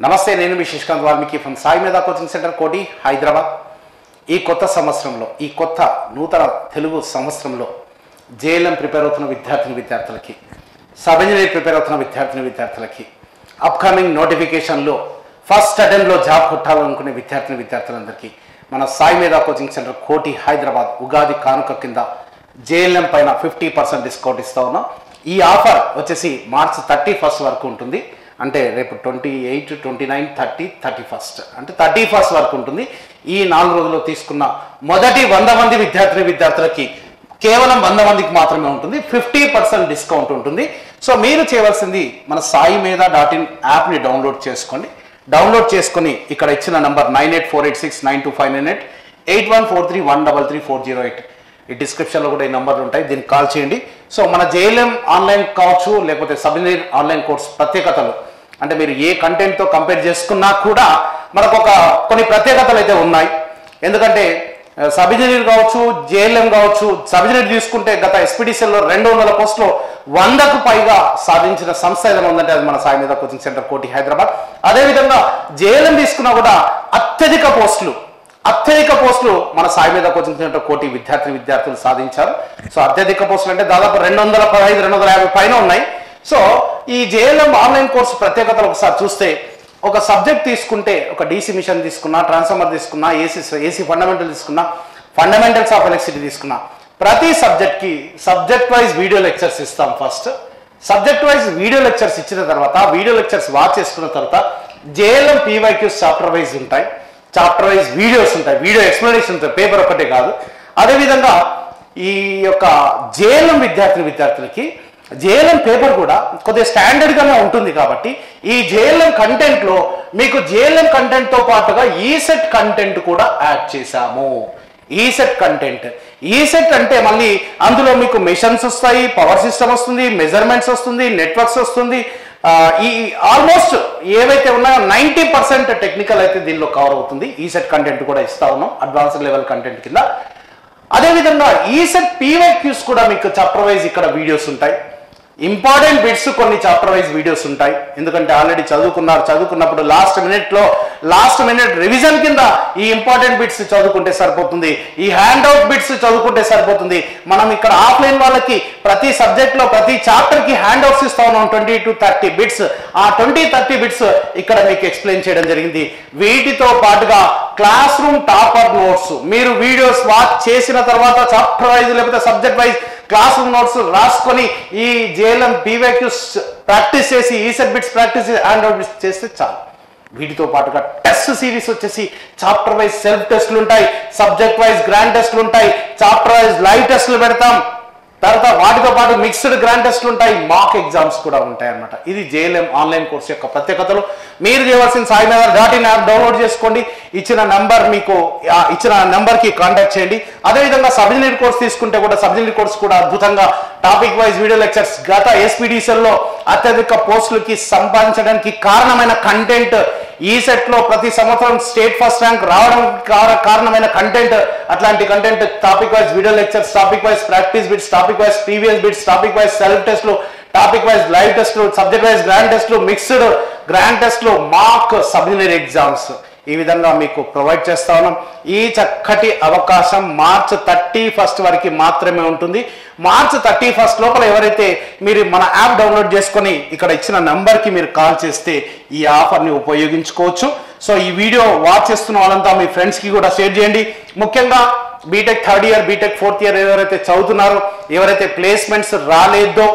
నమస్తే, నేను మీ శశికాంత్ వాల్మీకి ఫ్రమ్ సాయి మేధా కోచింగ్ సెంటర్ కోటి హైదరాబాద్. ఈ కొత్త సంవత్సరంలో, ఈ కొత్త నూతన తెలుగు సంవత్సరంలో జేఎల్ఎం ప్రిపేర్ అవుతున్న విద్యార్థులకి, సబ్ ఇంజనీర్ ప్రిపేర్ అవుతున్న విద్యార్థులకి, అప్కమింగ్ నోటిఫికేషన్లో ఫస్ట్ అటెంప్ట్లో జాబ్ కొట్టాలనుకునే విద్యార్థులందరికీ మన సాయి మేధా కోచింగ్ సెంటర్ కోటి హైదరాబాద్ ఉగాది కానుక కింద జేఎల్ఎం పైన 50% డిస్కౌంట్ ఇస్తూ ఉన్నాం. ఈ ఆఫర్ వచ్చేసి మార్చ్ 31 వరకు ఉంటుంది. అంటే రేపు 28, 29, 30, 31 అంటే 31 వరకు ఉంటుంది. ఈ 4 రోజుల్లో తీసుకున్న మొదటి 100 మంది విద్యార్థులకి కేవలం 100 మందికి మాత్రమే ఉంటుంది. 50% డిస్కౌంట్ ఉంటుంది. సో మీరు చేయవలసింది మన సాయి మేధా .in యాప్ని డౌన్లోడ్ చేసుకోండి. డౌన్లోడ్ చేసుకొని ఇక్కడ ఇచ్చిన నంబర్ 9848692598 8143133408 ఈ డిస్క్రిప్షన్లో కూడా ఈ నంబర్లు ఉంటాయి, దీనికి కాల్ చేయండి. సో మన జేఎల్ఎం ఆన్లైన్ కావచ్చు, లేకపోతే సబ్ ఇంజనీర్ ఆన్లైన్ కోర్స్ ప్రత్యేకతలు అంటే మీరు ఏ కంటెంట్తో కంపేర్ చేసుకున్నా కూడా మనకు కొన్ని ప్రత్యేకతలు అయితే ఉన్నాయి. ఎందుకంటే సబ్ ఇంజనీర్ కావచ్చు, జేఎల్ఎం కావచ్చు. సబ్ ఇంజనీర్ తీసుకుంటే గత ఎస్పీడీసీలో 200 పోస్టులు 100కు పైగా సాధించిన సంస్థ ఏదైనా ఉందంటే అది మన సాయి మేధా కోచింగ్ సెంటర్ కోటి హైదరాబాద్. అదేవిధంగా జేఎల్ఎం తీసుకున్నా కూడా అత్యధిక పోస్టులు మన సాయి మేధా కోచింగ్ సెంటర్ కోటి విద్యార్థులు సాధించారు. సో అత్యధిక పోస్టులు అంటే దాదాపు 215, 250 పైన ఉన్నాయి. సో ఈ జేఎల్ఎం ఆన్లైన్ కోర్సు ప్రత్యేకతలు ఒకసారి చూస్తే, ఒక సబ్జెక్ట్ తీసుకుంటే, ఒక డీసీ మిషన్ తీసుకున్నా, ట్రాన్స్ఫార్మర్ తీసుకున్నా, ఏసీ ఫండమెంటల్ తీసుకున్నా, ఫండమెంటల్స్ ఆఫ్ ఎలక్ట్రిసిటీ తీసుకున్నా, ప్రతి సబ్జెక్ట్కి సబ్జెక్ట్ వైజ్ వీడియో లెక్చర్స్ ఇస్తాం. First subject wise video lectures ఇచ్చిన తర్వాత, వీడియో లెక్చర్స్ వాచ్ చేసుకున్న తర్వాత జేఎల్ఎం పీవైక్యూస్ చాప్టర్ వైజ్ ఉంటాయి, చాప్టర్ వైజ్ వీడియోస్ ఉంటాయి, వీడియో ఎక్స్ప్లెనేషన్ ఉంటాయి, పేపర్ ఒకటే కాదు. అదేవిధంగా ఈ యొక్క జేఎల్ఎం విద్యార్థులకి జేఎల్ఎం పేపర్ కూడా కొద్దిగా స్టాండర్డ్గానే ఉంటుంది. కాబట్టి ఈ జేఎల్ఎం కంటెంట్లో మీకు జేఎల్ఎం కంటెంట్తో పాటుగా ఈసెట్ కంటెంట్ కూడా యాడ్ చేశాము. ఈసెట్ అంటే మళ్ళీ అందులో మీకు మెషన్స్ వస్తాయి, పవర్ సిస్టమ్ వస్తుంది, మెజర్మెంట్స్ వస్తుంది, నెట్వర్క్స్ వస్తుంది. ఈ ఆల్మోస్ట్ ఏవైతే ఉన్నాయో 90% టెక్నికల్ అయితే దీనిలో కవర్ అవుతుంది. ఈసెట్ కంటెంట్ కూడా ఇస్తా ఉన్నాం అడ్వాన్స్డ్ లెవెల్ కంటెంట్ కింద. అదేవిధంగా ఈసెట్ పీవైక్యూస్ కూడా మీకు చాప్టర్ వైజ్ ఇక్కడ వీడియోస్ ఉంటాయి. ఇంపార్టెంట్ బిట్స్ కొన్ని చాప్టర్ వైజ్ వీడియోస్ ఉంటాయి. ఎందుకంటే ఆల్రెడీ చదువుకున్నప్పుడు లాస్ట్ మినిట్ రివిజన్ కింద ఈ ఇంపార్టెంట్ బిట్స్ చదువుకుంటే సరిపోతుంది, ఈ హ్యాండ్ అవుట్ బిట్స్ చదువుకుంటే సరిపోతుంది. మనం ఇక్కడ ఆఫ్లైన్ వాళ్ళకి ప్రతి సబ్జెక్ట్లో ప్రతి చాప్టర్కి హ్యాండ్ అవుట్స్ ఇస్తా ఉన్నాం, 20 to 30 బిట్స్. ఆ 20-30 బిట్స్ ఇక్కడ మీకు ఎక్స్ప్లెయిన్ చేయడం జరిగింది. వీటితో పాటుగా క్లాస్ రూమ్ టాపర్ నోట్స్ మీరు వీడియోస్ వాచ్ చేసిన తర్వాత చాప్టర్ వైజ్ లేకపోతే subject wise class room notes రాసుకొని ఈ జేఎల్ఎం పీవైక్యూస్ ప్రాక్టీస్ చేసి, ఈసెట్ బిట్స్ ప్రాక్టీస్ చేసి, హ్యాండ్ అవుట్ బిట్స్ చేస్తే చాలు. వీటితో పాటుగా టెస్ట్ సిరీస్ వచ్చేసి చాప్టర్ వైజ్ సెల్ఫ్ టెస్ట్లు ఉంటాయి, సబ్జెక్ట్ వైజ్ గ్రాండ్ టెస్ట్లు ఉంటాయి, చాప్టర్ వైజ్ లైవ్ టెస్ట్లు పెడతాం. తర్వాత వాటితో పాటు మిక్స్డ్ గ్రాండ్ టెస్ట్లు ఉంటాయి, మాక్ ఎగ్జామ్స్ కూడా ఉంటాయి అన్నమాట. ఇది జేఎల్ఎం ఆన్లైన్ కోర్స్ యొక్క ప్రత్యేకతలు. మీరు చేయవలసిన సాయి మేధా .in యాప్ డౌన్లోడ్ చేసుకోండి. ఇచ్చిన నంబర్కి కాంటాక్ట్ చేయండి. అదేవిధంగా సబ్ ఇంజనీర్ కోర్స్ తీసుకుంటే కూడా సబ్ ఇంజనీర్ కోర్స్ కూడా అద్భుతంగా టాపిక్ వైజ్ వీడియో లెక్చర్స్, గత ఎస్పీడీసీల్లో అత్యధిక పోస్టులకి సంపాదించడానికి కారణమైన కంటెంట్, ఈసెట్లో ప్రతి సంవత్సరం స్టేట్ ఫస్ట్ ర్యాంక్ రావడం కారణమైన కంటెంట్, అట్లాంటి content, topic wise video lectures, topic wise practice bits, topic wise previous bits, topic wise self టెస్ట్లు, టాపిక్ వైజ్ లైవ్ టెస్ట్లు, సబ్జెక్ట్ వైజ్ గ్రాండ్ టెస్ట్లు, మిక్స్డ్ గ్రాండ్ టెస్ట్లు, మాక్ సబ్ ఇంజనీర్ ఎగ్జామ్స్ ఈ విధంగా మీకు ప్రొవైడ్ చేస్తా ఉన్నాం. ఈ చక్కటి అవకాశం మార్చ్ 31 వరకు మాత్రమే ఉంటుంది. మార్చ్ 31 లోపల ఎవరైతే మీరు మన యాప్ డౌన్లోడ్ చేసుకొని ఇక్కడ ఇచ్చిన నంబర్కి మీరు కాల్ చేస్తే ఈ ఆఫర్ని ఉపయోగించుకోవచ్చు. సో ఈ వీడియో వాచ్ చేస్తున్న వాళ్ళంతా మీ ఫ్రెండ్స్కి కూడా షేర్ చేయండి. ముఖ్యంగా BTech 3rd year, BTech 4th year ఎవరైతే చదువుతున్నారో, ఎవరైతే ప్లేస్మెంట్స్ రాలేదో,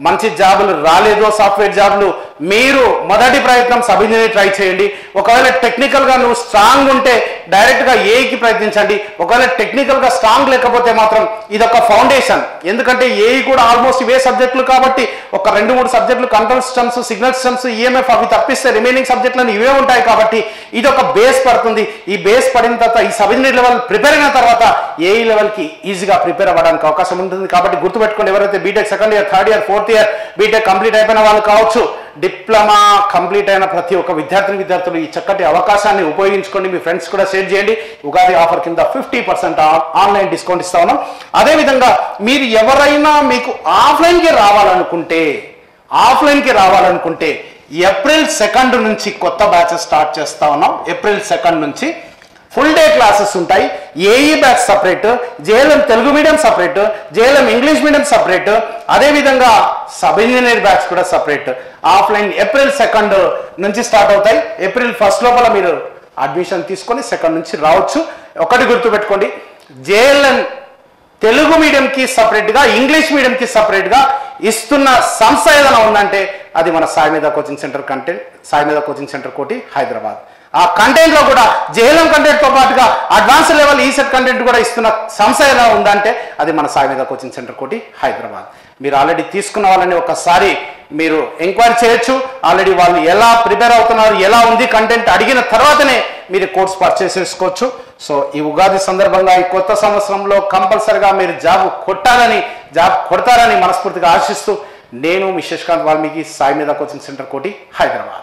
మంచి జాబులు రాలేదో, సాఫ్ట్వేర్ జాబులు, మీరు మొదటి ప్రయత్నం సబ్ ఇంజనీర్ ట్రై చేయండి. ఒకవేళ టెక్నికల్గా నువ్వు స్ట్రాంగ్ ఉంటే డైరెక్ట్గా ఏఈకి ప్రయత్నించండి. ఒకవేళ టెక్నికల్గా స్ట్రాంగ్ లేకపోతే మాత్రం ఇదొక ఫౌండేషన్. ఎందుకంటే ఏఈ కూడా ఆల్మోస్ట్ ఇవే సబ్జెక్టులు కాబట్టి ఒక 2-3 సబ్జెక్టులు control systems, signal systems, EMF అవి తప్పిస్తే రిమైనింగ్ సబ్జెక్టులను ఇవే ఉంటాయి. కాబట్టి ఇది ఒక బేస్ పడుతుంది. ఈ బేస్ పడిన తర్వాత ఈ సబ్ ఇంజనీర్ లెవెల్ ప్రిపేర్ అయిన తర్వాత ఏఈ లెవెల్కి ఈజీగా ప్రిపేర్ అవ్వడానికి అవకాశం ఉంటుంది. కాబట్టి గుర్తుపెట్టుకోండి, ఎవరైతే BTech 2nd year, 3rd year, 4th year BTech complete అయిపోయిన వాళ్ళు కావచ్చు, డిప్లొమా కంప్లీట్ అయిన ప్రతి ఒక్క విద్యార్థులు ఈ చక్కటి అవకాశాన్ని ఉపయోగించుకోండి. మీ ఫ్రెండ్స్ కూడా షేర్ చేయండి. ఉగాది ఆఫర్ కింద 50% ఆన్లైన్ డిస్కౌంట్ ఇస్తా ఉన్నాం. అదేవిధంగా మీరు ఎవరైనా మీకు ఆఫ్లైన్కి రావాలనుకుంటే ఏప్రిల్ 2 నుంచి కొత్త బ్యాచెస్ స్టార్ట్ చేస్తా ఉన్నాం. ఏప్రిల్ 2 నుంచి ఫుల్ డే క్లాసెస్ ఉంటాయి. AE batch separate, JLM Telugu medium separate, JLM English medium separate, అదేవిధంగా సబ్ ఇంజనీర్ బ్యాచ్ కూడా సపరేట్. ఆఫ్లైన్ ఏప్రిల్ 2 నుంచి స్టార్ట్ అవుతాయి. ఏప్రిల్ 1 లోపల మీరు అడ్మిషన్ తీసుకొని 2 నుంచి రావచ్చు. ఒకటి గుర్తుపెట్టుకోండి, జేఎల్ఎం తెలుగు మీడియంకి సపరేట్గా, ఇంగ్లీష్ మీడియంకి సపరేట్గా ఇస్తున్న సంస్థ ఏదైనా ఉందంటే అది మన సాయి మీద కోచింగ్ సెంటర్ కంటెంట్, సాయి మీద కోచింగ్ సెంటర్ కోటి హైదరాబాద్. ఆ కంటెంట్లో కూడా జేఎల్ఎం కంటెంట్తో పాటుగా అడ్వాన్స్ లెవెల్ ఈసెట్ కంటెంట్ కూడా ఇస్తున్న సంస్థ ఏదైనా ఉందంటే అది మన సాయి మీద కోచింగ్ సెంటర్ కోటి హైదరాబాద్. మీరు ఆల్రెడీ తీసుకున్న వాళ్ళని ఒకసారి మీరు ఎంక్వైరీ చేయొచ్చు. ఆల్రెడీ వాళ్ళు ఎలా ప్రిపేర్ అవుతున్నారు, ఎలా ఉంది కంటెంట్ అడిగిన తర్వాతనే మీరు కోర్స్ పర్చేస్ చేసుకోవచ్చు. సో ఈ ఉగాది సందర్భంగా ఈ కొత్త సంవత్సరంలో కంపల్సరిగా మీరు జాబ్ కొడతారని మనస్ఫూర్తిగా ఆశిస్తూ నేను మీ శశికాంత్ వాల్మీకి, సాయి మీద కోచింగ్ సెంటర్ కోటి హైదరాబాద్.